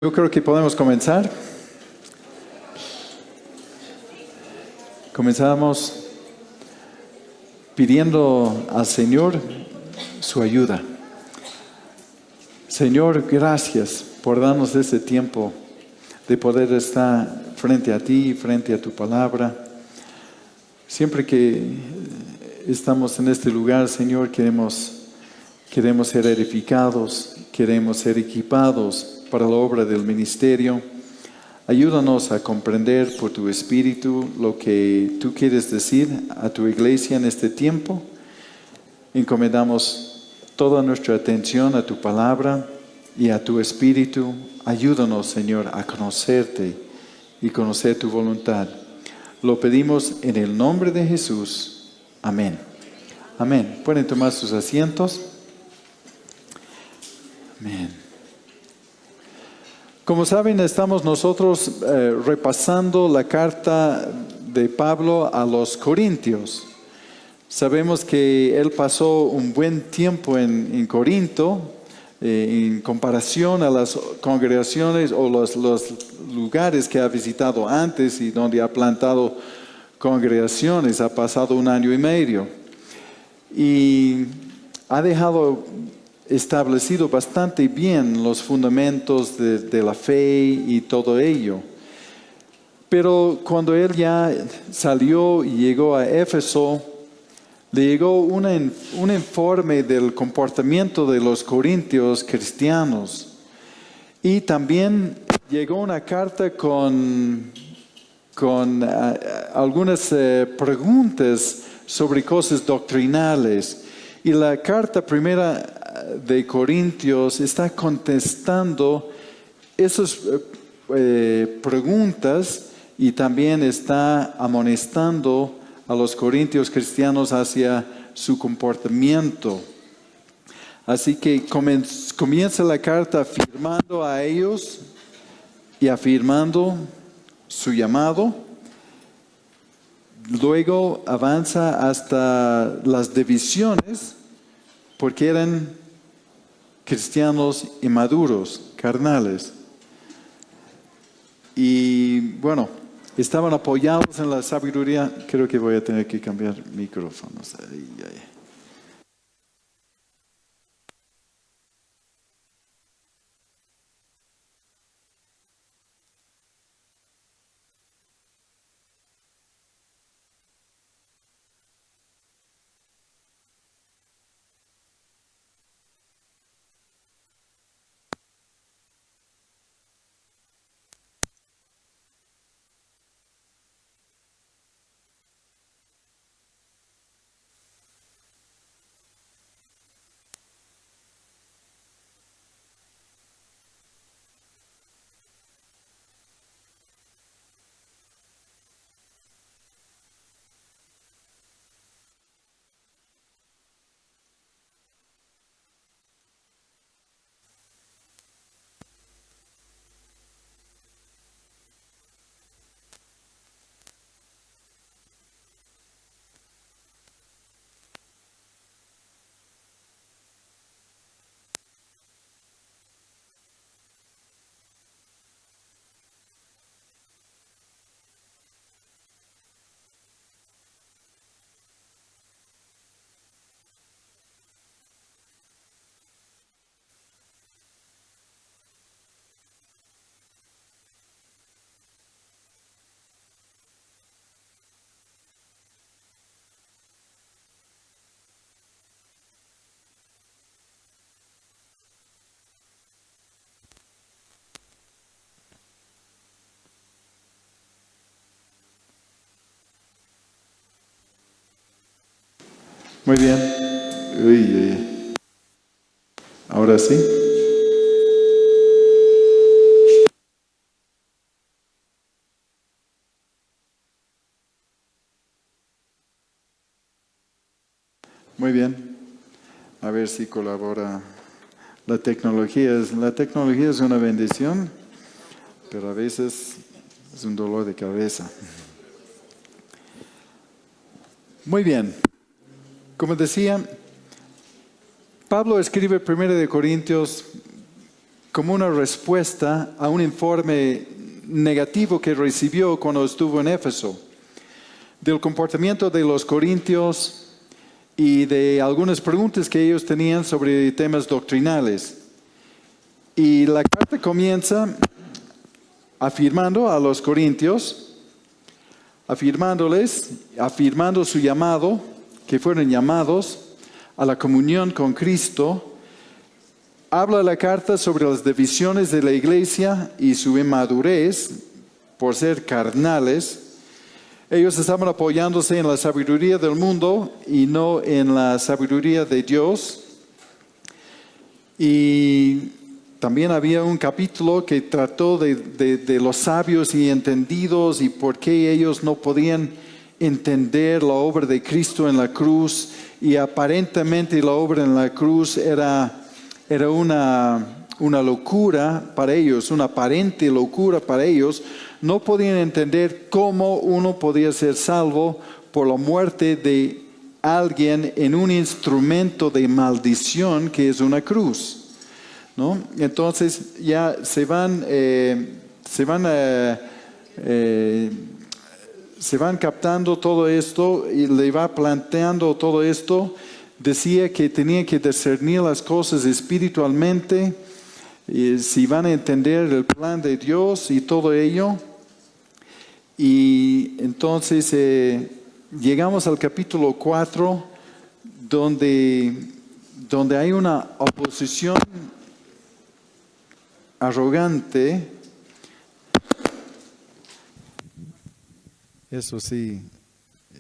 Yo creo que podemos comenzar. Comenzamos pidiendo al Señor su ayuda. Señor, gracias por darnos este tiempo de poder estar frente a ti, frente a tu palabra. Siempre que estamos en este lugar, Señor, queremos ser edificados, queremos ser equipados para la obra del ministerio. Ayúdanos a comprender por tu Espíritu lo que tú quieres decir a tu iglesia en este tiempo. Encomendamos toda nuestra atención a tu palabra y a tu Espíritu. Ayúdanos, Señor, a conocerte y conocer tu voluntad. Lo pedimos en el nombre de Jesús. Amén. Amén. Pueden tomar sus asientos. Amén. Como saben, estamos nosotros repasando la carta de Pablo a los Corintios. Sabemos que él pasó un buen tiempo en Corinto, en comparación a las congregaciones o los lugares que ha visitado antes y donde ha plantado congregaciones. Ha pasado 1 año y medio. Y ha dejado establecido bastante bien los fundamentos de la fe y todo ello. Pero cuando él ya salió y llegó a Éfeso, le llegó un informe del comportamiento de los corintios cristianos. Y también llegó una carta con algunas preguntas sobre cosas doctrinales. Y la carta primera de Corintios está contestando esas preguntas y también está amonestando a los corintios cristianos hacia su comportamiento. Así que comienza la carta afirmando a ellos y afirmando su llamado. Luego avanza hasta las divisiones, porque eran cristianos inmaduros, carnales. Y bueno, estaban apoyados en la sabiduría. Creo que voy a tener que cambiar micrófonos. Ay. Muy bien. Uy. Ahora sí. Muy bien. A ver si colabora. La tecnología es una bendición, pero a veces es un dolor de cabeza. Muy bien. Como decía, Pablo escribe 1 de Corintios como una respuesta a un informe negativo que recibió cuando estuvo en Éfeso, del comportamiento de los corintios y de algunas preguntas que ellos tenían sobre temas doctrinales. Y la carta comienza afirmando a los corintios, afirmando su llamado, que fueron llamados a la comunión con Cristo. Habla la carta sobre las divisiones de la iglesia y su inmadurez por ser carnales. Ellos estaban apoyándose en la sabiduría del mundo y no en la sabiduría de Dios. Y también había un capítulo que trató de los sabios y entendidos y por qué ellos no podían entender la obra de Cristo en la cruz, y aparentemente la obra en la cruz era una locura para ellos, una aparente locura para ellos. No podían entender cómo uno podía ser salvo por la muerte de alguien en un instrumento de maldición que es una cruz, ¿no? Entonces ya se van captando todo esto y le va planteando todo esto. Decía que tenía que discernir las cosas espiritualmente, y si van a entender el plan de Dios y todo ello. Y entonces llegamos al capítulo 4, donde hay una oposición arrogante. Eso sí,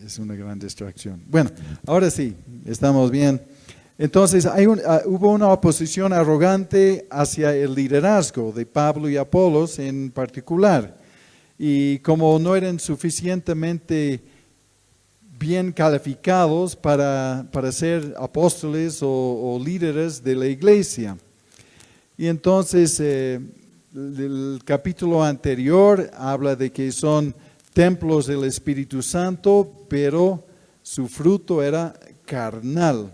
es una gran distracción. Bueno, ahora sí, estamos bien. Entonces, hubo una oposición arrogante hacia el liderazgo de Pablo y Apolos en particular. Y como no eran suficientemente bien calificados para ser apóstoles o líderes de la iglesia. Y entonces, el capítulo anterior habla de que son templos del Espíritu Santo, pero su fruto era carnal.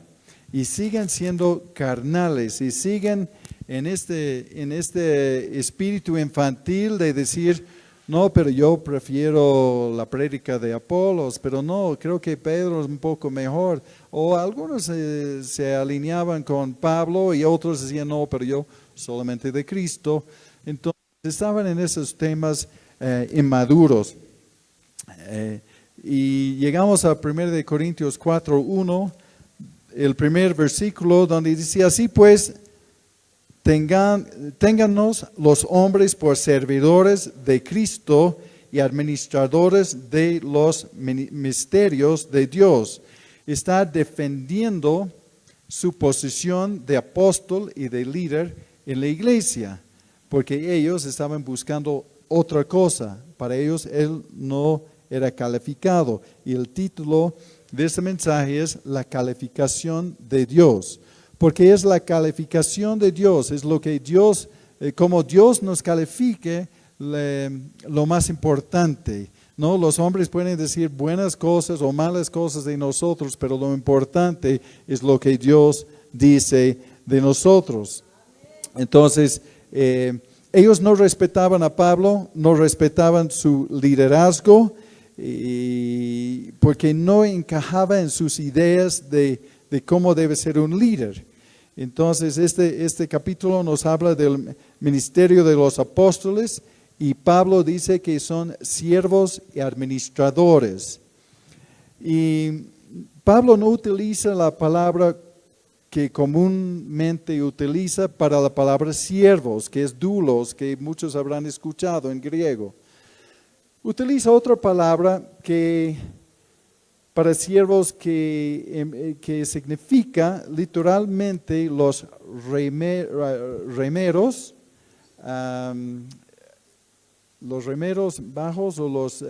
Y siguen siendo carnales y siguen en este espíritu infantil de decir, no, pero yo prefiero la prédica de Apolos, pero no, creo que Pedro es un poco mejor. O algunos se alineaban con Pablo y otros decían, no, pero yo solamente de Cristo. Entonces estaban en esos temas inmaduros. Y llegamos a 1 Corintios 4:1, el primer versículo, donde dice, así pues, téngannos los hombres por servidores de Cristo y administradores de los misterios de Dios. Está defendiendo su posición de apóstol y de líder en la iglesia, porque ellos estaban buscando otra cosa. Para ellos él no era calificado. Y el título de este mensaje es la calificación de Dios. Porque es la calificación de Dios, es lo que Dios, como Dios nos califique, lo más importante, ¿no? Los hombres pueden decir buenas cosas o malas cosas de nosotros, pero lo importante es lo que Dios dice de nosotros. Entonces, ellos no respetaban a Pablo, no respetaban su liderazgo, porque no encajaba en sus ideas de cómo debe ser un líder. Entonces este capítulo nos habla del ministerio de los apóstoles y Pablo dice que son siervos y administradores. Y Pablo no utiliza la palabra que comúnmente utiliza para la palabra siervos, que es doulos, que muchos habrán escuchado en griego. Utiliza otra palabra que para siervos que significa literalmente los remeros, los remeros bajos o los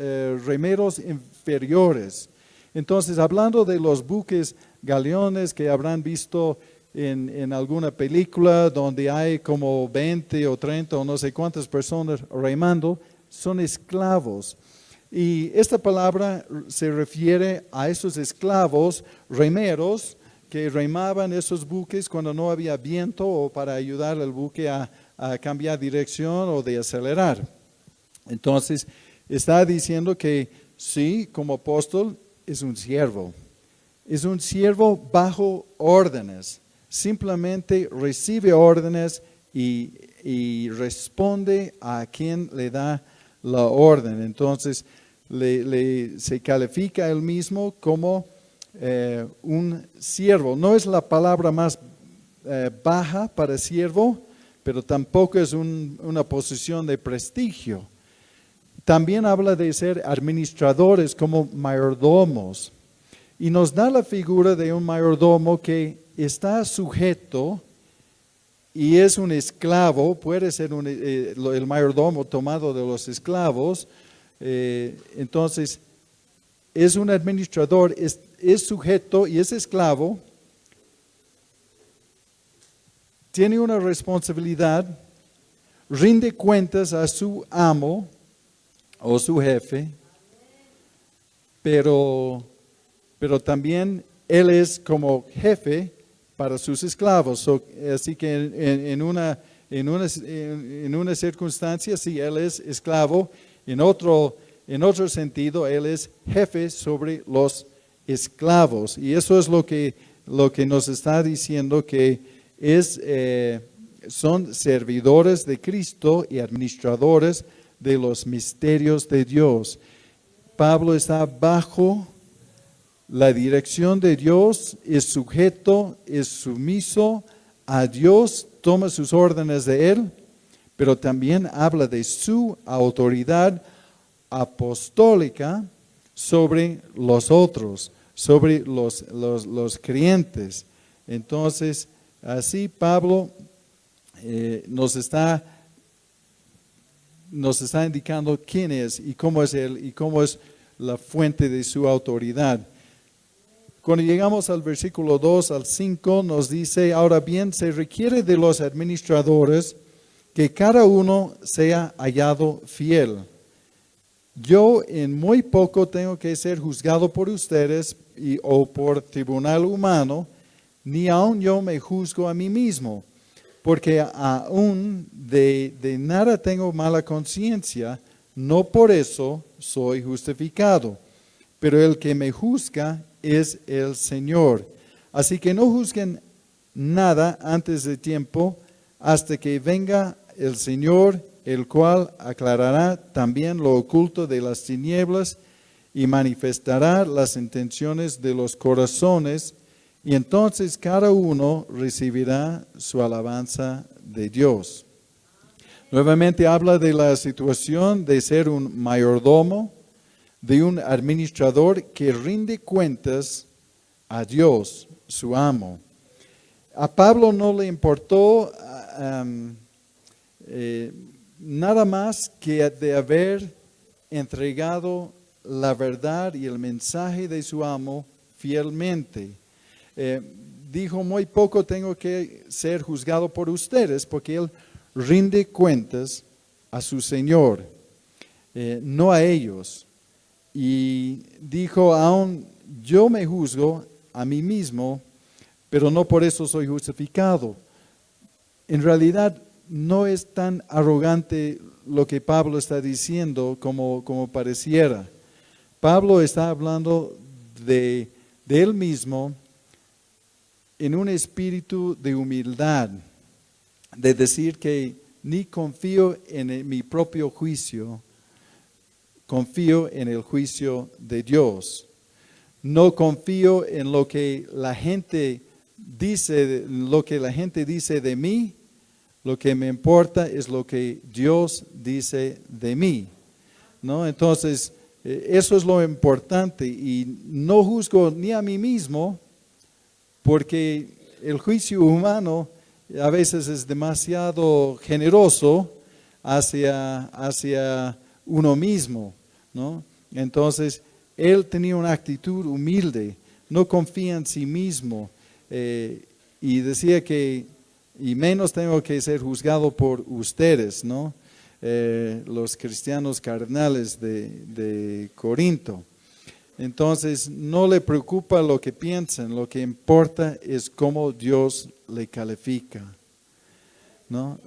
remeros inferiores. Entonces, hablando de los buques galeones que habrán visto en alguna película donde hay como 20 o 30 o no sé cuántas personas remando, son esclavos. Y esta palabra se refiere a esos esclavos remeros que remaban esos buques cuando no había viento o para ayudar al buque a a cambiar dirección o de acelerar. Entonces, está diciendo que sí, como apóstol, es un siervo. Es un siervo bajo órdenes. Simplemente recibe órdenes y responde a quien le da la orden. Entonces, se califica él mismo como un siervo. No es la palabra más baja para siervo, pero tampoco es una posición de prestigio. También habla de ser administradores como mayordomos. Y nos da la figura de un mayordomo que está sujeto y es un esclavo, puede ser el mayordomo tomado de los esclavos. Entonces, es un administrador, es sujeto y es esclavo. Tiene una responsabilidad, rinde cuentas a su amo o su jefe, pero también él es como jefe para sus esclavos. Así que en una circunstancia, sí, él es esclavo. En otro sentido, él es jefe sobre los esclavos. Y eso es lo que nos está diciendo, que son servidores de Cristo y administradores de los misterios de Dios. Pablo está bajo la dirección de Dios, es sujeto, es sumiso a Dios, toma sus órdenes de Él, pero también habla de su autoridad apostólica sobre los otros, sobre los creyentes. Entonces, así Pablo nos está indicando quién es y cómo es Él y cómo es la fuente de su autoridad. Cuando llegamos al versículo 2 al 5 nos dice: ahora bien, se requiere de los administradores que cada uno sea hallado fiel. Yo en muy poco tengo que ser juzgado por ustedes o por tribunal humano, ni aun yo me juzgo a mí mismo, porque aún de nada tengo mala conciencia, no por eso soy justificado. Pero el que me juzga es el Señor. Así que no juzguen nada antes de tiempo, hasta que venga el Señor, el cual aclarará también lo oculto de las tinieblas y manifestará las intenciones de los corazones, y entonces cada uno recibirá su alabanza de Dios. Nuevamente habla de la situación de ser un mayordomo, de un administrador que rinde cuentas a Dios, su amo. A Pablo no le importó nada más que de haber entregado la verdad y el mensaje de su amo fielmente. Dijo: muy poco tengo que ser juzgado por ustedes, porque él rinde cuentas a su Señor, no a ellos. Y dijo: aún yo me juzgo a mí mismo, pero no por eso soy justificado. En realidad no es tan arrogante lo que Pablo está diciendo como pareciera. Pablo está hablando de él mismo en un espíritu de humildad, de decir que ni confío en mi propio juicio, confío en el juicio de Dios. No confío en lo que la gente dice, de mí. Lo que me importa es lo que Dios dice de mí, ¿no? Entonces, eso es lo importante, y no juzgo ni a mí mismo, porque el juicio humano a veces es demasiado generoso hacia uno mismo, ¿no? Entonces, él tenía una actitud humilde, no confía en sí mismo, y decía que, y menos tengo que ser juzgado por ustedes, ¿no? Los cristianos carnales de Corinto. Entonces, no le preocupa lo que piensan, lo que importa es cómo Dios le califica. ¿no?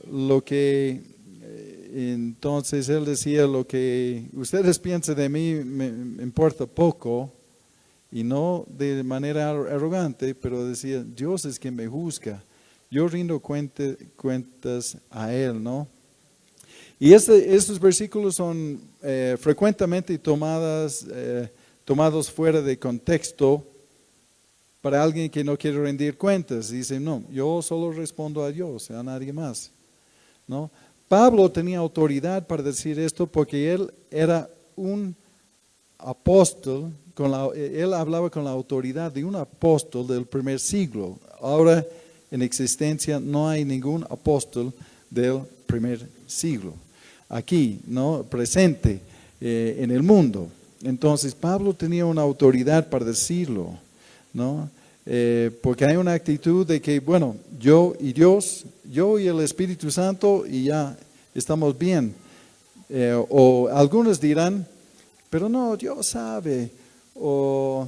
Entonces él decía, lo que ustedes piensan de mí me importa poco, y no de manera arrogante, pero decía, Dios es quien me juzga. Yo rindo cuentas a Él, ¿no? Y estos versículos son frecuentemente tomados fuera de contexto para alguien que no quiere rendir cuentas. Dice, no, yo solo respondo a Dios, a nadie más, ¿no? Pablo tenía autoridad para decir esto porque él era un apóstol, él hablaba con la autoridad de un apóstol del primer siglo. Ahora en existencia no hay ningún apóstol del primer siglo aquí, ¿no? Presente en el mundo. Entonces Pablo tenía una autoridad para decirlo, ¿no? Porque hay una actitud de que, bueno, yo y Dios, yo y el Espíritu Santo y ya estamos bien. O algunos dirán, pero no, Dios sabe, o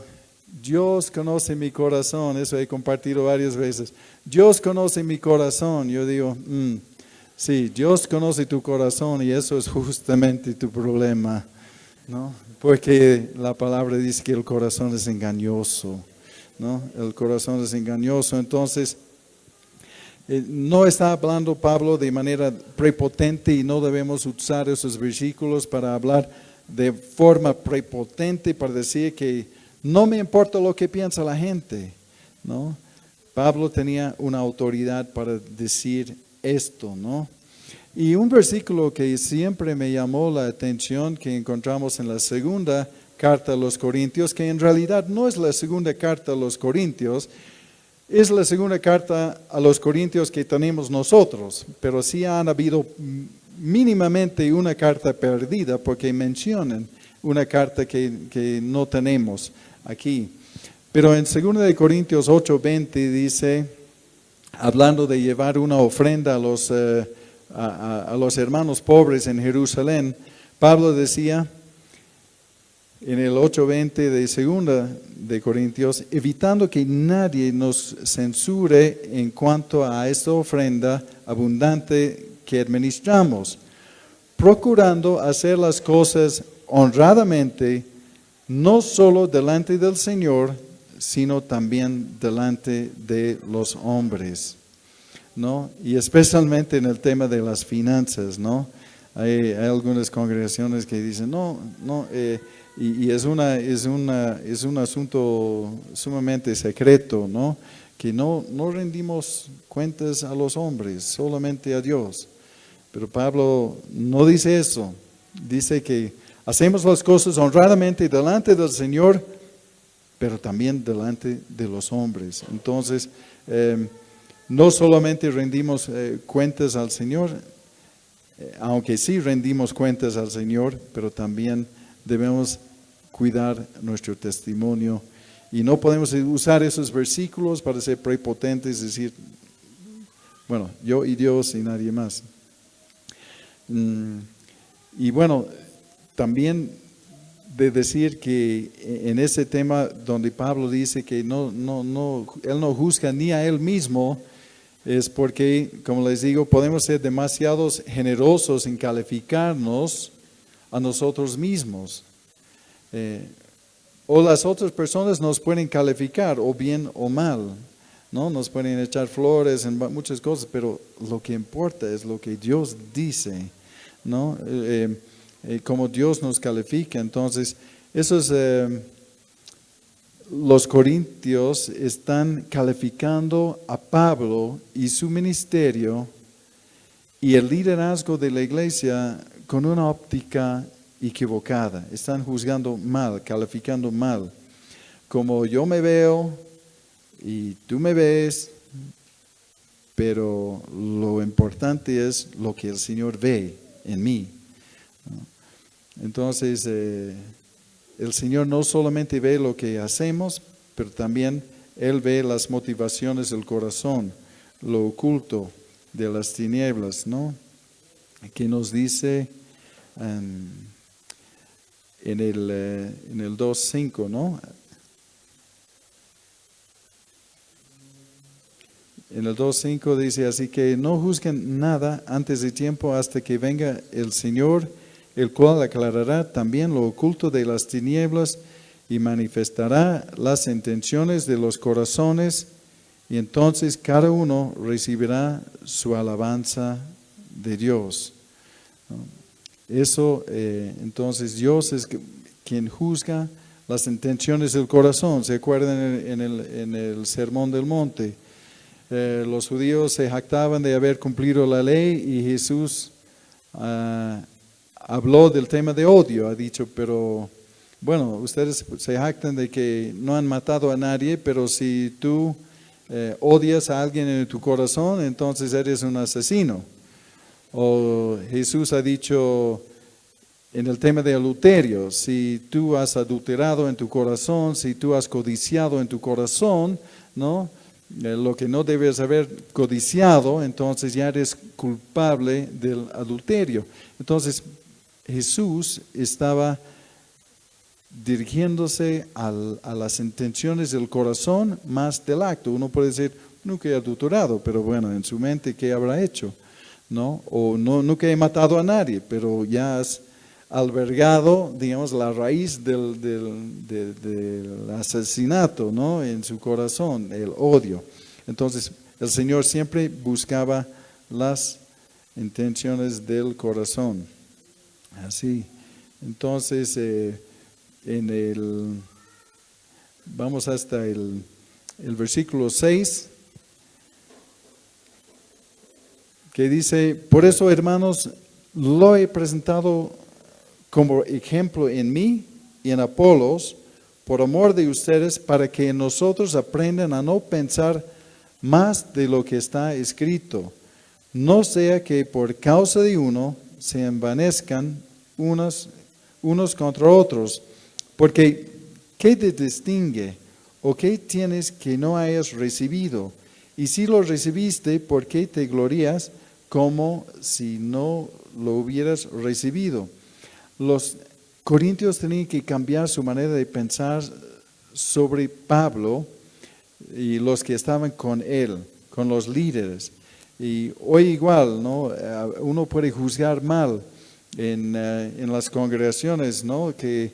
Dios conoce mi corazón, eso he compartido varias veces. Dios conoce mi corazón, yo digo, sí, Dios conoce tu corazón y eso es justamente tu problema, ¿no? Porque la palabra dice que el corazón es engañoso, ¿no? El corazón es engañoso, entonces no está hablando Pablo de manera prepotente y no debemos usar esos versículos para hablar de forma prepotente, para decir que no me importa lo que piensa la gente, ¿no? Pablo tenía una autoridad para decir esto, ¿no? Y un versículo que siempre me llamó la atención, que encontramos en la segunda carta a los Corintios, que en realidad no es la segunda carta a los Corintios, es la segunda carta a los Corintios que tenemos nosotros, pero sí han habido mínimamente una carta perdida porque mencionan una carta que no tenemos aquí. Pero en 2 de Corintios 8:20 dice, hablando de llevar una ofrenda a los hermanos pobres en Jerusalén, Pablo decía en el 8:20 de 2 de Corintios, evitando que nadie nos censure en cuanto a esta ofrenda abundante que administramos, procurando hacer las cosas honradamente, no solo delante del Señor, sino también delante de los hombres, ¿no? Y especialmente en el tema de las finanzas, ¿no? Hay algunas congregaciones que dicen, y es un asunto sumamente secreto, ¿no? Que no rendimos cuentas a los hombres, solamente a Dios. Pero Pablo no dice eso, dice que hacemos las cosas honradamente delante del Señor, pero también delante de los hombres. Entonces, no solamente rendimos cuentas al Señor, aunque sí rendimos cuentas al Señor, pero también debemos cuidar nuestro testimonio. Y no podemos usar esos versículos para ser prepotentes, decir, bueno, yo y Dios y nadie más. Y bueno, también de decir que en ese tema donde Pablo dice que él no juzga ni a él mismo, es porque, como les digo, podemos ser demasiados generosos en calificarnos a nosotros mismos. O las otras personas nos pueden calificar o bien o mal, ¿no? Nos pueden echar flores en muchas cosas, pero lo que importa es lo que Dios dice, ¿no? Como Dios nos califica. Entonces, los corintios están calificando a Pablo y su ministerio y el liderazgo de la iglesia con una óptica equivocada. Están juzgando mal, calificando mal. Como yo me veo y tú me ves, pero lo importante es lo que el Señor ve en mí. Entonces, el Señor no solamente ve lo que hacemos, pero también Él ve las motivaciones del corazón, lo oculto de las tinieblas, ¿no? Que nos dice en el 2:5, ¿no? En el 2:5 dice, así que no juzguen nada antes de tiempo hasta que venga el Señor, el cual aclarará también lo oculto de las tinieblas y manifestará las intenciones de los corazones, y entonces cada uno recibirá su alabanza de Dios. Eso, entonces Dios es quien juzga las intenciones del corazón. ¿Se acuerdan en el Sermón del Monte? Los judíos se jactaban de haber cumplido la ley y Jesús habló del tema de odio. Ha dicho, pero bueno, ustedes se jactan de que no han matado a nadie, pero si tú odias a alguien en tu corazón, entonces eres un asesino. O Jesús ha dicho en el tema de adulterio, si tú has adulterado en tu corazón, si tú has codiciado en tu corazón, ¿no? Lo que no debes haber codiciado, entonces ya eres culpable del adulterio. Entonces Jesús estaba dirigiéndose a las intenciones del corazón más del acto. Uno puede decir, nunca he adulterado, pero bueno, en su mente, ¿qué habrá hecho? ¿No? O no, nunca he matado a nadie, pero ya has albergado, digamos, la raíz del asesinato, ¿no? En su corazón, el odio. Entonces, el Señor siempre buscaba las intenciones del corazón. Así. Entonces, vamos hasta el versículo 6, que dice, por eso, hermanos, lo he presentado como ejemplo en mí y en Apolos, por amor de ustedes, para que nosotros aprendan a no pensar más de lo que está escrito, no sea que por causa de uno se envanezcan unos contra otros, porque ¿qué te distingue? ¿O qué tienes que no hayas recibido? Y si lo recibiste, ¿por qué te glorías como si no lo hubieras recibido? Los corintios tenían que cambiar su manera de pensar sobre Pablo y los que estaban con él, con los líderes. Y hoy igual, ¿no? Uno puede juzgar mal en las congregaciones, ¿no? Que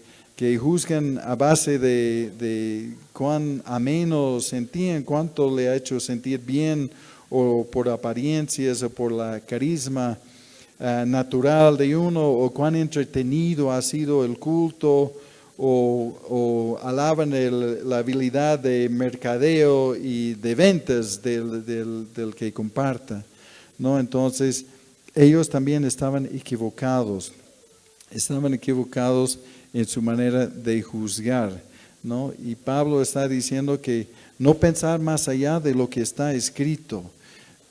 juzgan a base de cuán ameno sentían, cuánto le ha hecho sentir bien, o por apariencias, o por la carisma natural de uno, o cuán entretenido ha sido el culto, o alaban la habilidad de mercadeo y de ventas del que comparta, ¿no? Entonces, ellos también estaban equivocados en su manera de juzgar, ¿no? Y Pablo está diciendo que no pensar más allá de lo que está escrito.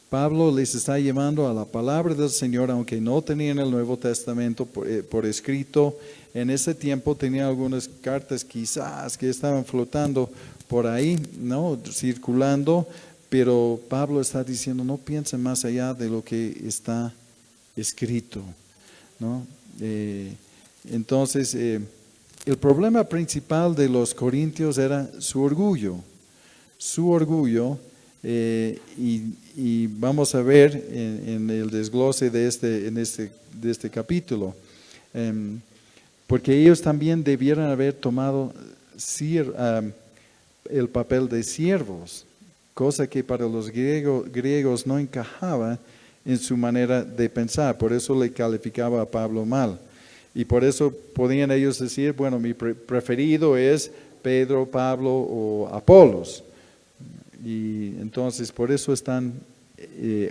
Pablo les está llevando a la palabra del Señor, aunque no tenían el Nuevo Testamento por escrito. En ese tiempo tenían algunas cartas quizás que estaban flotando por ahí, ¿no? Circulando, pero Pablo está diciendo, no piensen más allá de lo que está escrito, ¿no? Entonces, el problema principal de los corintios era su orgullo, y vamos a ver en el desglose de este capítulo, porque ellos también debieran haber tomado el papel de siervos, cosa que para los griegos no encajaba en su manera de pensar. Por eso le calificaba a Pablo mal. Y por eso podían ellos decir, bueno, mi preferido es Pedro, Pablo o Apolos. Y entonces por eso están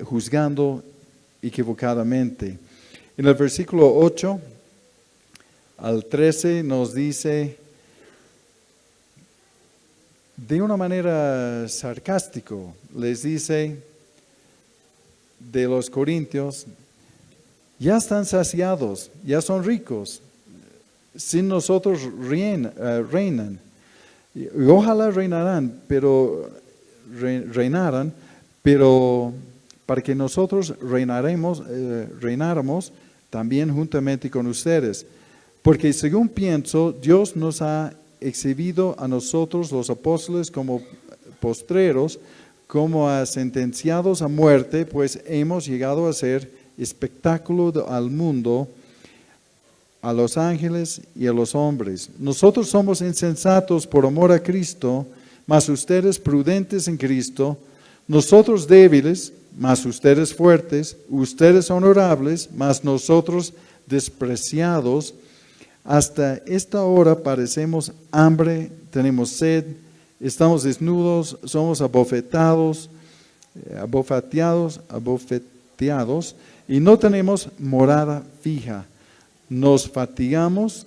juzgando equivocadamente. En el versículo 8 al 13 nos dice, de una manera sarcástica, les dice de los corintios, ya están saciados, ya son ricos, sin nosotros reinan. Y ojalá reinaran, pero para que nosotros reináramos también juntamente con ustedes. Porque según pienso, Dios nos ha exhibido a nosotros los apóstoles como postreros, como a sentenciados a muerte, pues hemos llegado a ser espectáculo al mundo, a los ángeles y a los hombres. Nosotros somos insensatos por amor a Cristo, mas ustedes prudentes en Cristo, nosotros débiles, mas ustedes fuertes, ustedes honorables, mas nosotros despreciados. Hasta esta hora padecemos hambre, tenemos sed, estamos desnudos, somos abofeteados y no tenemos morada fija. Nos fatigamos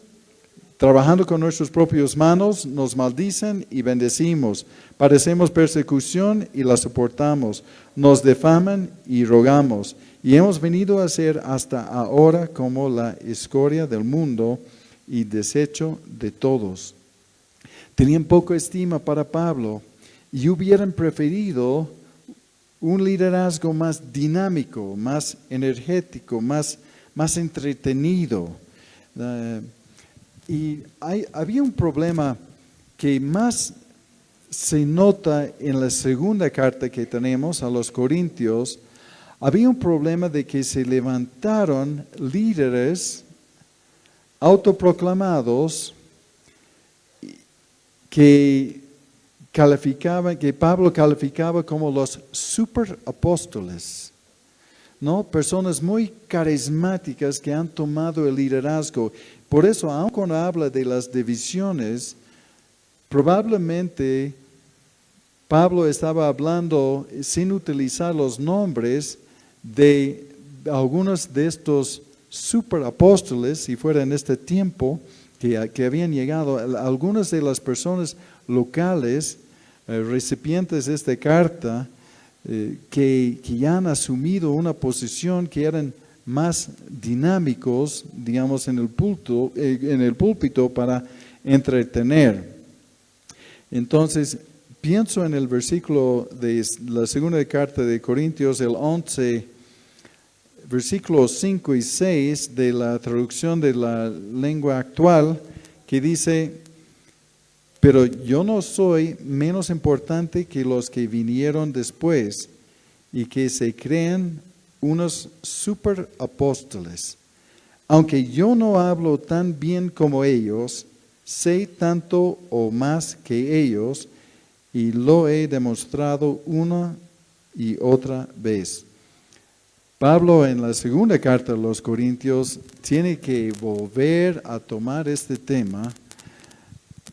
trabajando con nuestras propias manos, nos maldicen y bendecimos. Padecemos persecución y la soportamos. Nos difaman y rogamos. Y hemos venido a ser hasta ahora como la escoria del mundo y desecho de todos. Tenían poca estima para Pablo y hubieran preferido un liderazgo más dinámico, más energético, más entretenido. Había un problema que más se nota en la segunda carta que tenemos a los Corintios. Había un problema de que se levantaron líderes autoproclamados que Pablo calificaba como los superapóstoles, ¿no? Personas muy carismáticas que han tomado el liderazgo. Por eso, aun cuando habla de las divisiones, probablemente Pablo estaba hablando sin utilizar los nombres de algunos de estos superapóstoles, si fuera en este tiempo, que habían llegado. Algunas de las personas locales, recipientes de esta carta, que ya han asumido una posición, que eran más dinámicos, digamos, en el púlpito para entretener. Entonces, pienso en el versículo de la segunda carta de Corintios, el 11, versículos 5 y 6 de la traducción de la lengua actual, que dice: pero yo no soy menos importante que los que vinieron después y que se creen unos superapóstoles. Aunque yo no hablo tan bien como ellos, sé tanto o más que ellos y lo he demostrado una y otra vez. Pablo en la segunda carta a los Corintios tiene que volver a tomar este tema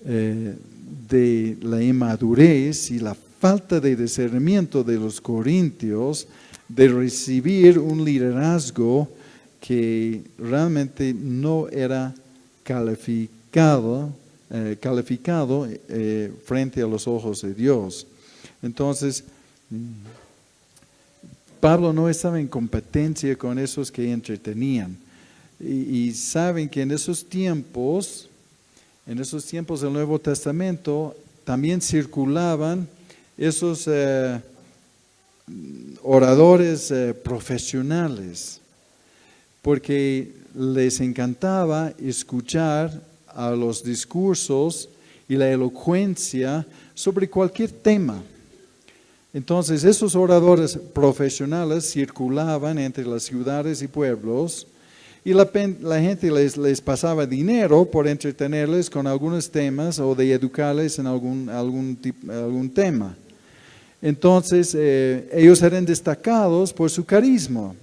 de la inmadurez y la falta de discernimiento de los corintios de recibir un liderazgo que realmente no era calificado frente a los ojos de Dios. Entonces, Pablo no estaba en competencia con esos que entretenían. Y saben que en esos tiempos del Nuevo Testamento, también circulaban esos oradores profesionales, porque les encantaba escuchar a los discursos y la elocuencia sobre cualquier tema. Entonces, esos oradores profesionales circulaban entre las ciudades y pueblos, y la gente les pasaba dinero por entretenerles con algunos temas o de educarles en algún tema. Entonces, ellos eran destacados por su carisma,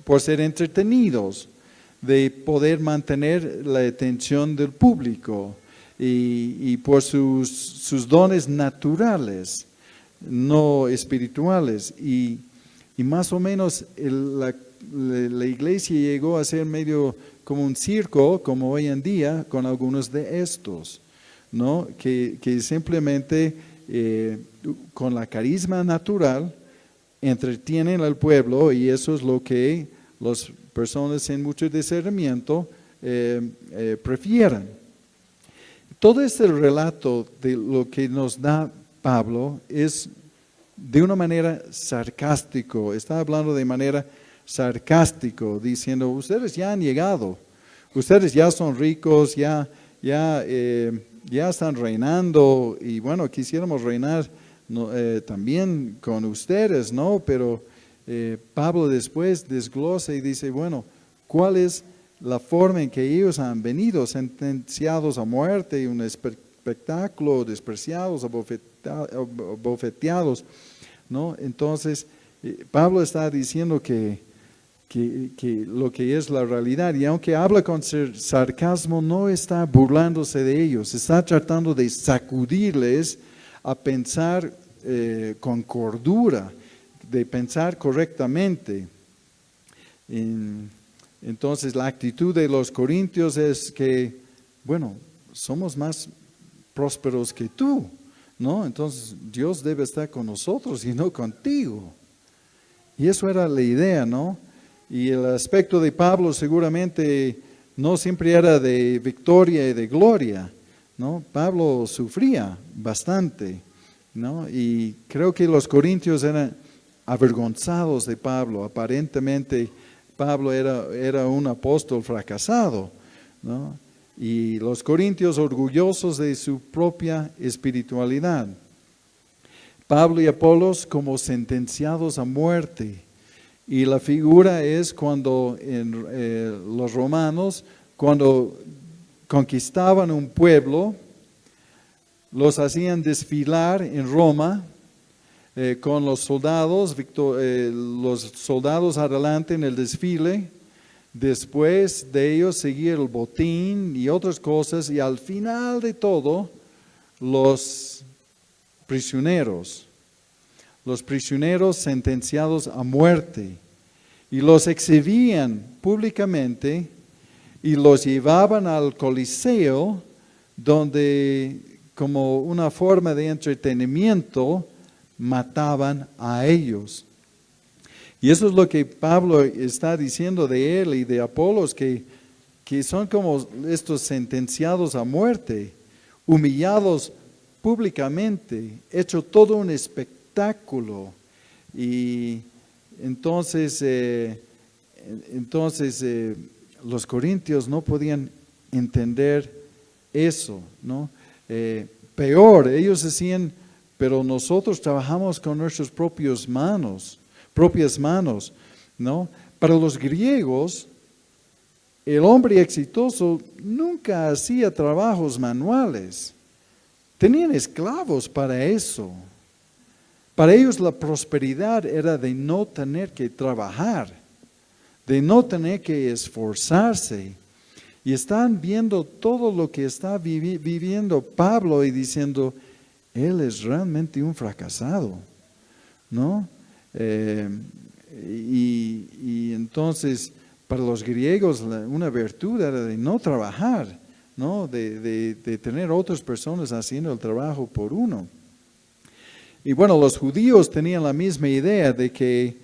por ser entretenidos, de poder mantener la atención del público y por sus dones naturales, no espirituales. Y más o menos la iglesia llegó a ser medio como un circo, como hoy en día, con algunos de estos, ¿no? Que simplemente con la carisma natural entretienen al pueblo, y eso es lo que las personas sin mucho discernimiento prefieren. Todo este relato de lo que nos da Pablo es de una manera sarcástico. Está hablando de manera sarcástico, diciendo: ustedes ya han llegado, ustedes ya son ricos, ya están reinando, y bueno, quisiéramos reinar no, también con ustedes, ¿no? Pero Pablo después desglosa y dice, bueno, ¿cuál es la forma en que ellos han venido sentenciados a muerte y un espectáculo, despreciados, abofeteados, ¿no? Entonces, Pablo está diciendo que lo que es la realidad, y aunque habla con sarcasmo, no está burlándose de ellos, está tratando de sacudirles a pensar con cordura, de pensar correctamente. Entonces la actitud de los corintios es que, bueno, somos más prósperos que tú, ¿no? Entonces Dios debe estar con nosotros y no contigo. Y eso era la idea, ¿no? Y el aspecto de Pablo seguramente no siempre era de victoria y de gloria, ¿no? Pablo sufría bastante, ¿no? Y creo que los corintios eran avergonzados de Pablo. Aparentemente Pablo era un apóstol fracasado, ¿no? Y los corintios orgullosos de su propia espiritualidad. Pablo y Apolos como sentenciados a muerte. Y la figura es cuando los romanos, cuando conquistaban un pueblo, los hacían desfilar en Roma con los soldados adelante en el desfile. Después de ellos seguía el botín y otras cosas, y al final de todo, los prisioneros sentenciados a muerte, y los exhibían públicamente y los llevaban al Coliseo, donde como una forma de entretenimiento mataban a ellos. Y eso es lo que Pablo está diciendo de él y de Apolos, que son como estos sentenciados a muerte, humillados públicamente, hecho todo un espectáculo. Y entonces los corintios no podían entender eso, ¿no? Peor, ellos decían, pero nosotros trabajamos con nuestras propias manos, ¿no? Para los griegos, el hombre exitoso nunca hacía trabajos manuales. Tenían esclavos para eso. Para ellos la prosperidad era de no tener que trabajar, de no tener que esforzarse. Y están viendo todo lo que está viviendo Pablo y diciendo, él es realmente un fracasado, ¿no? Y entonces, para los griegos, una virtud era de no trabajar, ¿no? De tener otras personas haciendo el trabajo por uno. Y bueno, los judíos tenían la misma idea de que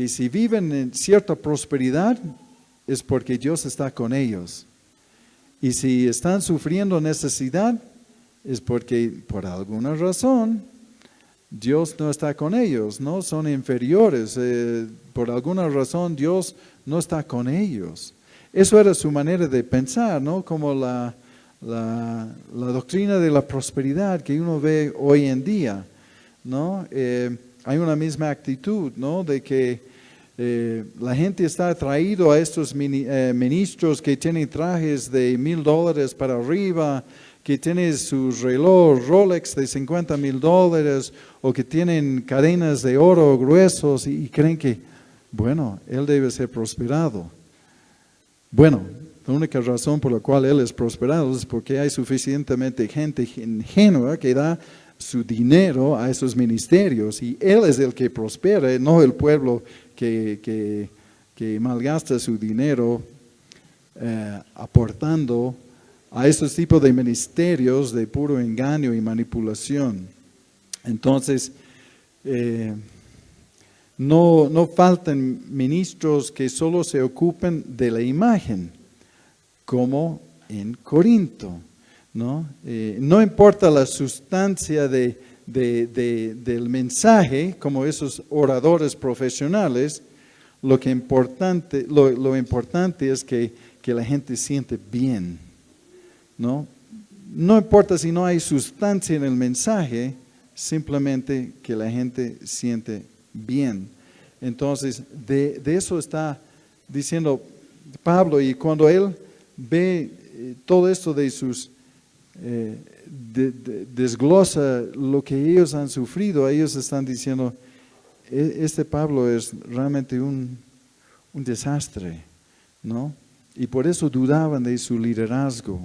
si viven en cierta prosperidad es porque Dios está con ellos. Y si están sufriendo necesidad es porque por alguna razón Dios no está con ellos, ¿no? Son inferiores. Por alguna razón Dios no está con ellos. Eso era su manera de pensar, ¿no? Como la doctrina de la prosperidad que uno ve hoy en día, ¿no? Hay una misma actitud, ¿no? De que la gente está atraído a estos ministros que tienen trajes de $1,000 para arriba, que tienen su reloj Rolex de $50,000 o que tienen cadenas de oro gruesos y creen que, bueno, él debe ser prosperado. Bueno, la única razón por la cual él es prosperado es porque hay suficientemente gente ingenua que da su dinero a esos ministerios y él es el que prospera, no el pueblo que malgasta su dinero aportando a esos tipos de ministerios de puro engaño y manipulación. Entonces, no faltan ministros que solo se ocupen de la imagen, como en Corinto, ¿no? No importa la sustancia del mensaje, como esos oradores profesionales, lo importante es que la gente siente bien, ¿no? No importa si no hay sustancia en el mensaje, simplemente que la gente siente bien. Entonces, de eso está diciendo Pablo, y cuando él ve todo esto de sus, desglosa lo que ellos han sufrido, ellos están diciendo, este Pablo es realmente un desastre, ¿no? Y por eso dudaban de su liderazgo,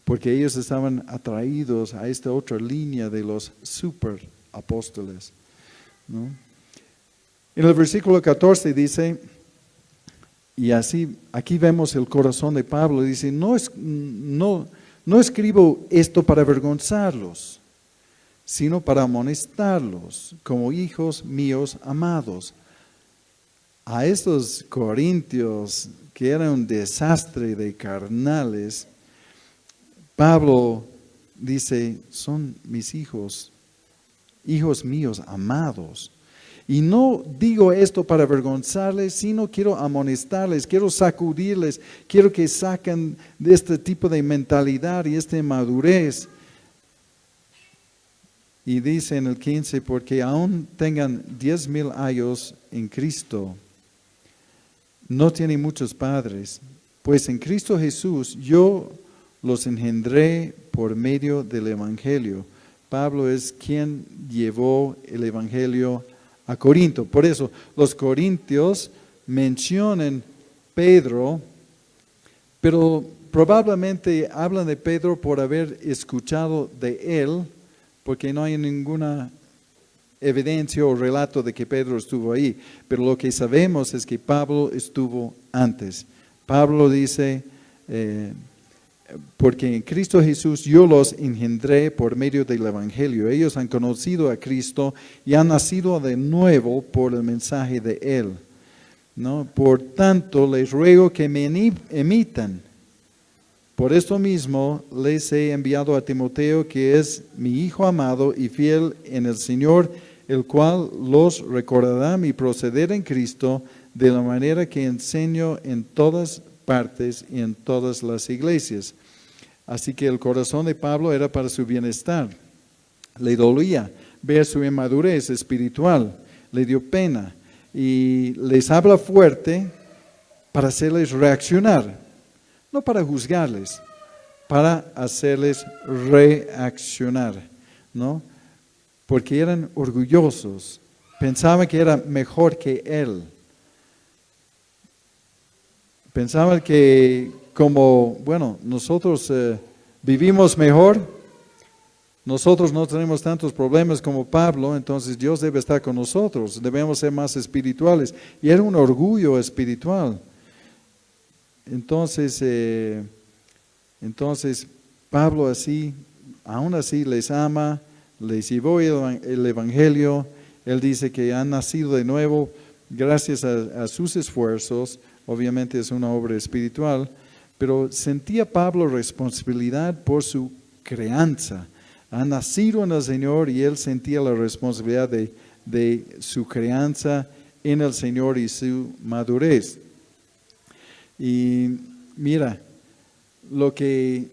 porque ellos estaban atraídos a esta otra línea de los super apóstoles, ¿no? En el versículo 14 dice, y así, aquí vemos el corazón de Pablo, dice, no escribo esto para avergonzarlos, sino para amonestarlos como hijos míos amados. A estos corintios, que eran un desastre de carnales, Pablo dice, son mis hijos, hijos míos amados. Y no digo esto para avergonzarles, sino quiero amonestarles, quiero sacudirles, quiero que saquen de este tipo de mentalidad y esta madurez. Y dice en el 15, porque aún tengan 10,000 años en Cristo, no tienen muchos padres, pues en Cristo Jesús yo los engendré por medio del Evangelio. Pablo es quien llevó el Evangelio a Corinto. Por eso los corintios mencionan Pedro, pero probablemente hablan de Pedro por haber escuchado de él, porque no hay ninguna evidencia o relato de que Pedro estuvo ahí. Pero lo que sabemos es que Pablo estuvo antes. Pablo dice, porque en Cristo Jesús yo los engendré por medio del Evangelio. Ellos han conocido a Cristo y han nacido de nuevo por el mensaje de Él, ¿no? Por tanto, les ruego que me imitan. Por esto mismo les he enviado a Timoteo, que es mi hijo amado y fiel en el Señor, el cual los recordará mi proceder en Cristo, de la manera que enseño en todas partes y en todas las iglesias. Así que el corazón de Pablo era para su bienestar. Le dolía ver su inmadurez espiritual, le dio pena y les habla fuerte para hacerles reaccionar, no para juzgarles, para hacerles reaccionar, ¿no? Porque eran orgullosos, pensaban que era mejor que él. Pensaban que como, bueno, nosotros vivimos mejor, nosotros no tenemos tantos problemas como Pablo, entonces Dios debe estar con nosotros, debemos ser más espirituales. Y era un orgullo espiritual. Entonces Pablo aún así les ama, les llevó el Evangelio. Él dice que han nacido de nuevo gracias a sus esfuerzos. Obviamente es una obra espiritual, pero sentía Pablo responsabilidad por su crianza. Ha nacido en el Señor y él sentía la responsabilidad de su crianza en el Señor y su madurez. Y mira, lo que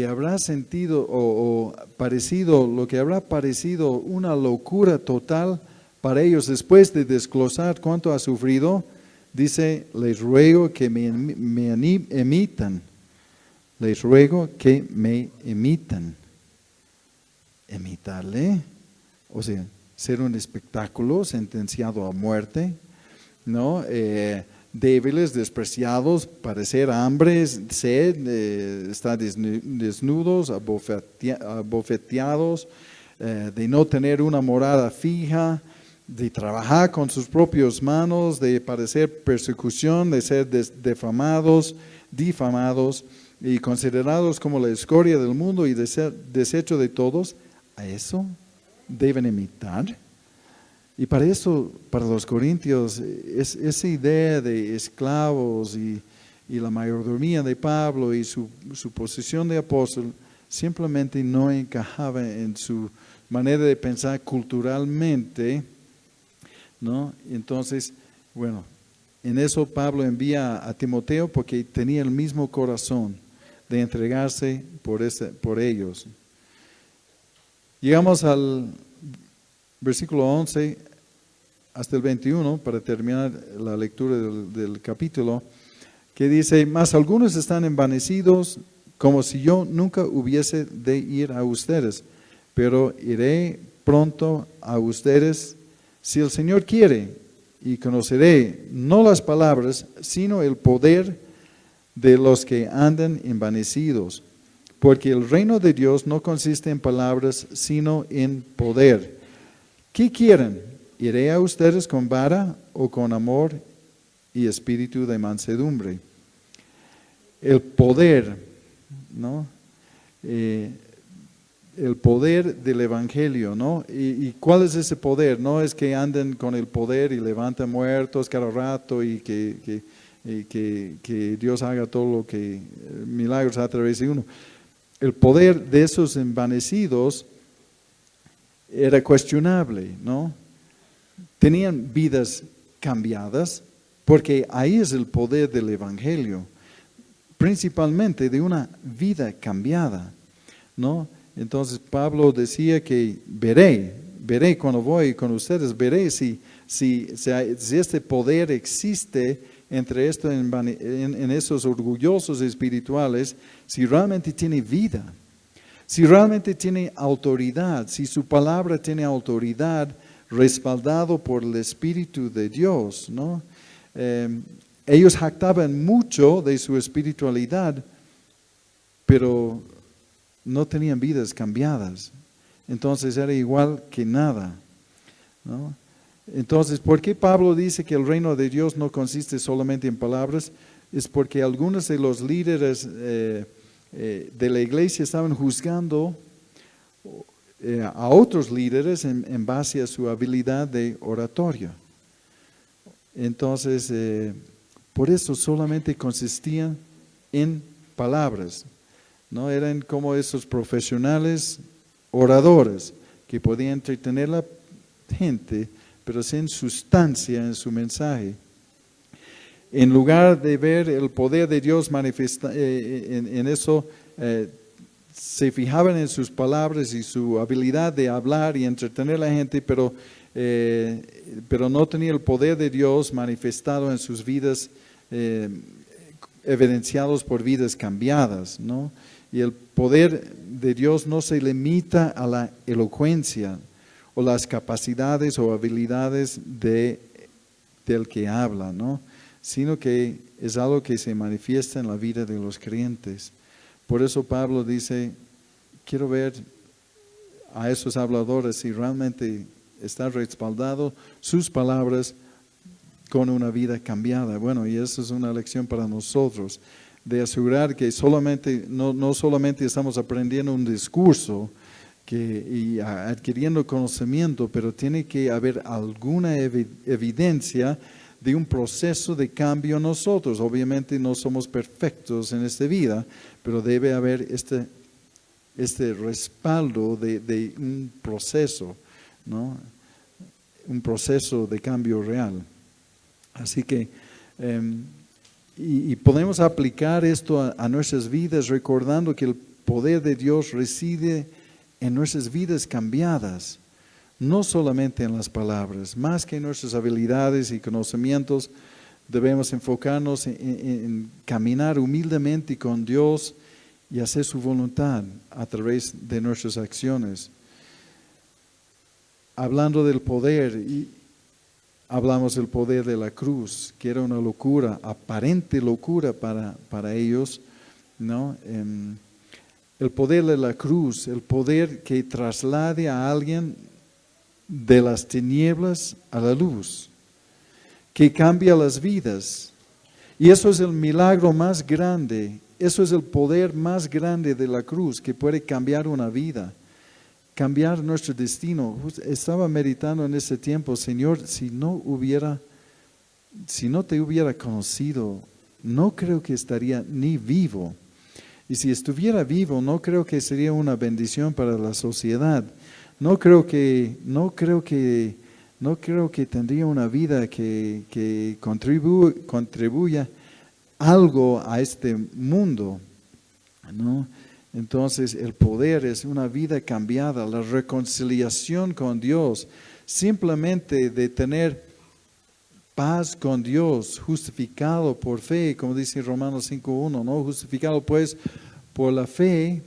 habrá sentido o parecido, lo que habrá parecido una locura total para ellos después de desglosar cuánto ha sufrido. Dice, les ruego que me imitan. Les ruego que me imitan. Imitarle, o sea, ser un espectáculo sentenciado a muerte, ¿no? Débiles, despreciados, padecer hambre, sed, estar desnudos, abofeteados, de no tener una morada fija, de trabajar con sus propias manos, de padecer persecución, de ser difamados y considerados como la escoria del mundo y de ser desecho de todos. A eso deben imitar. Y para eso, para los corintios, esa idea de esclavos y la mayordomía de Pablo y su posición de apóstol simplemente no encajaba en su manera de pensar culturalmente, ¿no? Entonces, bueno, en eso Pablo envía a Timoteo porque tenía el mismo corazón de entregarse por ellos. Llegamos al versículo 11 hasta el 21, para terminar la lectura del capítulo, que dice: mas algunos están envanecidos, como si yo nunca hubiese de ir a ustedes, pero iré pronto a ustedes si el Señor quiere, y conoceré no las palabras, sino el poder de los que andan envanecidos, porque el reino de Dios no consiste en palabras, sino en poder. ¿Qué quieren? ¿Iré a ustedes con vara o con amor y espíritu de mansedumbre? El poder, ¿no? El poder del Evangelio, ¿no? ¿Y cuál es ese poder? No es que anden con el poder y levanten muertos cada rato y que Dios haga todo lo que milagros a través de uno. El poder de esos envanecidos era cuestionable, ¿no? Tenían vidas cambiadas, porque ahí es el poder del Evangelio, principalmente de una vida cambiada, ¿no? Entonces Pablo decía que veré cuando voy con ustedes, veré si este poder existe entre esto en esos orgullosos espirituales, si realmente tiene vida, si realmente tiene autoridad, si su palabra tiene autoridad respaldado por el Espíritu de Dios, ¿no? Ellos jactaban mucho de su espiritualidad, pero no tenían vidas cambiadas. Entonces era igual que nada, ¿no? Entonces, ¿por qué Pablo dice que el reino de Dios no consiste solamente en palabras? Es porque algunos de los líderes de la iglesia estaban juzgando a otros líderes en base a su habilidad de oratoria. Entonces, por eso solamente consistían en palabras, ¿no? Eran como esos profesionales oradores que podían entretener a la gente, pero sin sustancia en su mensaje. En lugar de ver el poder de Dios manifestar en eso, se fijaban en sus palabras y su habilidad de hablar y entretener a la gente, pero no tenía el poder de Dios manifestado en sus vidas, evidenciados por vidas cambiadas, ¿no? Y el poder de Dios no se limita a la elocuencia o las capacidades o habilidades del que habla, ¿no? Sino que es algo que se manifiesta en la vida de los creyentes. Por eso Pablo dice: quiero ver a esos habladores si realmente están respaldados sus palabras con una vida cambiada. Bueno, y eso es una lección para nosotros, de asegurar que no solamente estamos aprendiendo un discurso y adquiriendo conocimiento, pero tiene que haber alguna evidencia de un proceso de cambio en nosotros. Obviamente no somos perfectos en esta vida, pero debe haber este respaldo de un proceso, ¿no? Un proceso de cambio real. Así que y podemos aplicar esto a nuestras vidas, recordando que el poder de Dios reside en nuestras vidas cambiadas, no solamente en las palabras. Más que en nuestras habilidades y conocimientos, debemos enfocarnos en caminar humildemente con Dios y hacer su voluntad a través de nuestras acciones. Hablando del poder, hablamos del poder de la cruz, que era una locura, aparente locura para ellos, ¿no? El poder de la cruz, el poder que traslade a alguien de las tinieblas a la luz, que cambia las vidas. Y eso es el milagro más grande, eso es el poder más grande de la cruz, que puede cambiar una vida, cambiar nuestro destino. Estaba meditando en ese tiempo: Señor, si no te hubiera conocido, no creo que estaría ni vivo. Y si estuviera vivo, no creo que sería una bendición para la sociedad. No creo que tendría una vida que contribuya algo a este mundo, ¿no? Entonces el poder es una vida cambiada, la reconciliación con Dios, simplemente de tener paz con Dios, justificado por fe, como dice Romanos 5:1, ¿no? Justificado pues por la fe,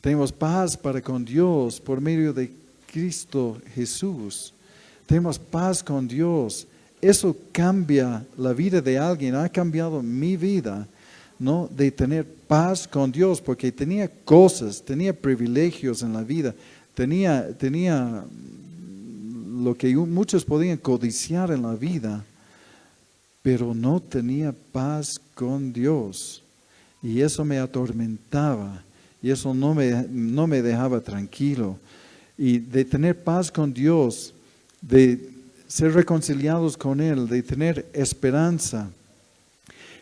tenemos paz para con Dios por medio de Cristo Jesús. Tenemos paz con Dios. Eso cambia la vida de alguien, ha cambiado mi vida, ¿no? De tener paz con Dios, porque tenía cosas, tenía privilegios en la vida, tenía lo que muchos podían codiciar en la vida, pero no tenía paz con Dios. Y eso me atormentaba, y eso no me dejaba tranquilo. Y de tener paz con Dios, de ser reconciliados con Él, de tener esperanza.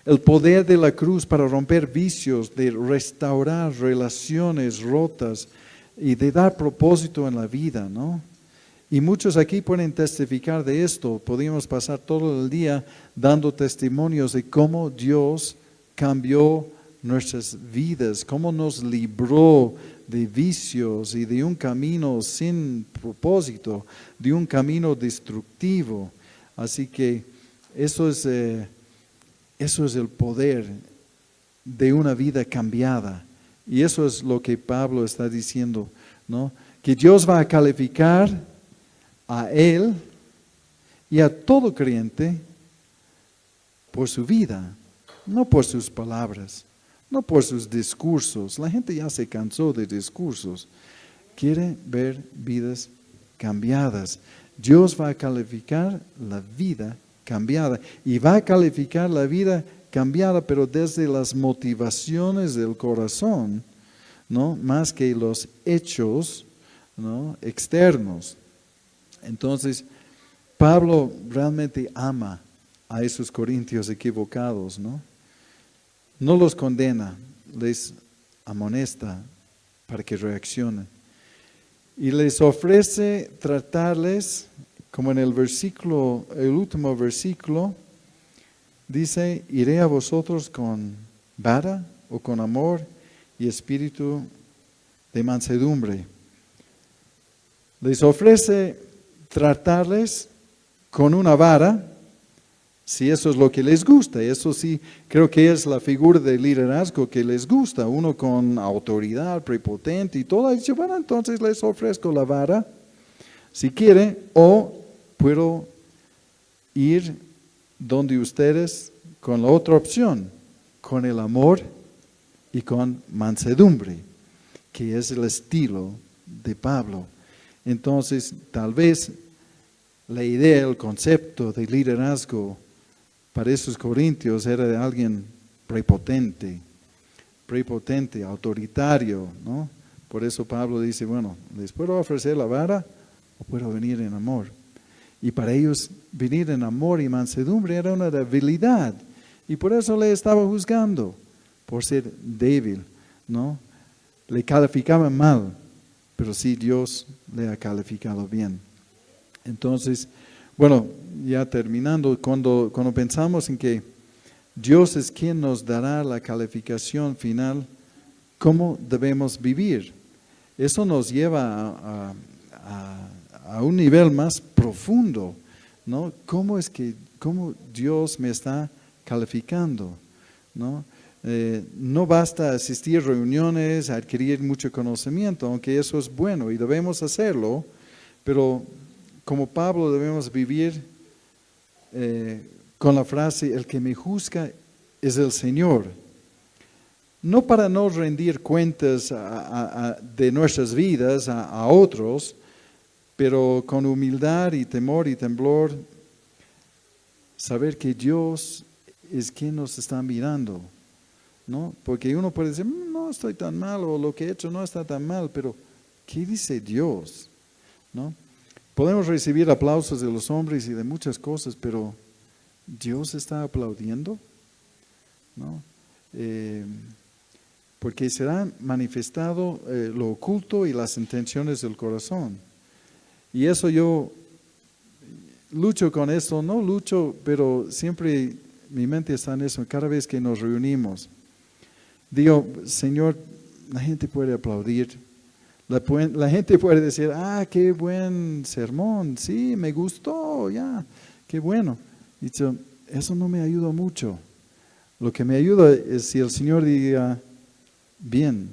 El poder de la cruz para romper vicios, de restaurar relaciones rotas y de dar propósito en la vida, ¿no? Y muchos aquí pueden testificar de esto. Podríamos pasar todo el día dando testimonios de cómo Dios cambió nuestras vidas, cómo nos libró de vicios y de un camino sin propósito, de un camino destructivo. Así que eso es el poder de una vida cambiada. Y eso es lo que Pablo está diciendo, ¿no? Que Dios va a calificar a él y a todo creyente por su vida, no por sus palabras, no por sus discursos. La gente ya se cansó de discursos. Quiere ver vidas cambiadas. Dios va a calificar la vida cambiada y va a calificar la vida cambiada, pero desde las motivaciones del corazón, ¿no? Más que los hechos, ¿no? Externos. Entonces, Pablo realmente ama a esos corintios equivocados, ¿no? No los condena, les amonesta para que reaccionen. Y les ofrece tratarles, como en el último versículo, dice, iré a vosotros con vara o con amor y espíritu de mansedumbre. Les ofrece tratarles con una vara, si eso es lo que les gusta. Eso sí, creo que es la figura de liderazgo que les gusta, uno con autoridad, prepotente y todo. Y dice, bueno, entonces les ofrezco la vara, si quiere, o puedo ir donde ustedes con la otra opción, con el amor y con mansedumbre, que es el estilo de Pablo. Entonces, tal vez la idea, el concepto de liderazgo para esos corintios era de alguien prepotente, autoritario, ¿no? Por eso Pablo dice, bueno, les puedo ofrecer la vara o puedo venir en amor. Y para ellos venir en amor y mansedumbre era una debilidad. Y por eso le estaba juzgando, por ser débil, ¿no? Le calificaban mal, pero sí Dios le ha calificado bien. Entonces, bueno, ya terminando, cuando pensamos en que Dios es quien nos dará la calificación final, ¿cómo debemos vivir? Eso nos lleva a un nivel más profundo, ¿no? ¿Cómo Dios me está calificando, ¿no? No basta asistir a reuniones, adquirir mucho conocimiento, aunque eso es bueno y debemos hacerlo, pero como Pablo debemos vivir con la frase, el que me juzga es el Señor. No para no rendir cuentas de nuestras vidas a otros, pero con humildad y temor y temblor, saber que Dios es quien nos está mirando, ¿no? Porque uno puede decir, no estoy tan mal, o lo que he hecho no está tan mal, pero ¿qué dice Dios? ¿No? Podemos recibir aplausos de los hombres y de muchas cosas, pero ¿Dios está aplaudiendo? ¿No? Porque será manifestado lo oculto y las intenciones del corazón. Y eso yo lucho con esto, no lucho, pero siempre mi mente está en eso, cada vez que nos reunimos. Digo, Señor, la gente puede aplaudir, la gente puede decir, qué buen sermón, sí, me gustó, ya, qué bueno. Y eso no me ayuda mucho. Lo que me ayuda es si el Señor diga, bien,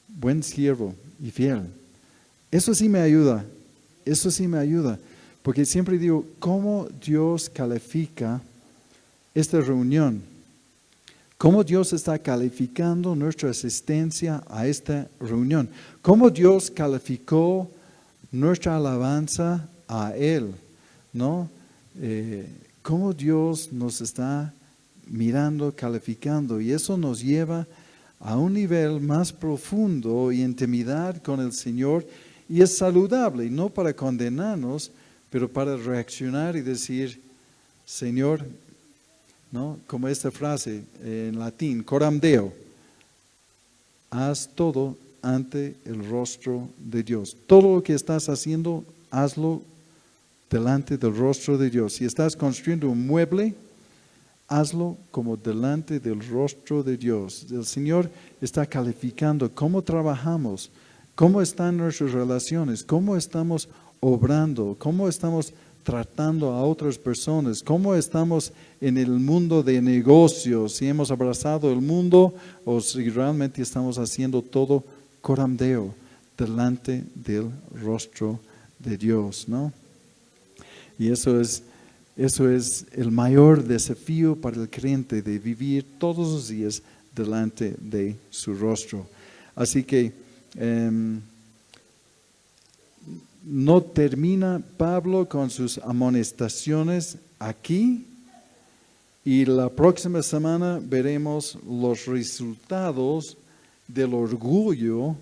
buen siervo y fiel. Eso sí me ayuda, eso sí me ayuda. Porque siempre digo, ¿cómo Dios califica esta reunión? ¿Cómo Dios está calificando nuestra asistencia a esta reunión? ¿Cómo Dios calificó nuestra alabanza a Él? ¿No? ¿Cómo Dios nos está mirando, calificando? Y eso nos lleva a un nivel más profundo y intimidad con el Señor. Y es saludable, no para condenarnos, pero para reaccionar y decir, Señor, ¿no? Como esta frase en latín, coram Deo, haz todo ante el rostro de Dios. Todo lo que estás haciendo, hazlo delante del rostro de Dios. Si estás construyendo un mueble, hazlo como delante del rostro de Dios. El Señor está calificando cómo trabajamos, cómo están nuestras relaciones, cómo estamos obrando, cómo estamos tratando a otras personas, cómo estamos en el mundo de negocios, si hemos abrazado el mundo o si realmente estamos haciendo todo coram Deo, delante del rostro de Dios, ¿no? Y eso es el mayor desafío para el creyente, de vivir todos los días delante de su rostro. Así que no termina Pablo con sus amonestaciones aquí, y la próxima semana veremos los resultados del orgullo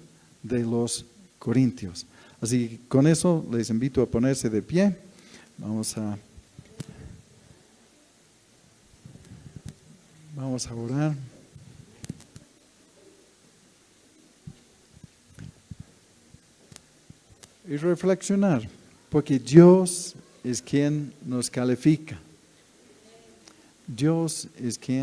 de los corintios. Así que con eso les invito a ponerse de pie. Vamos a orar. Y reflexionar, porque Dios es quien nos califica. Dios es quien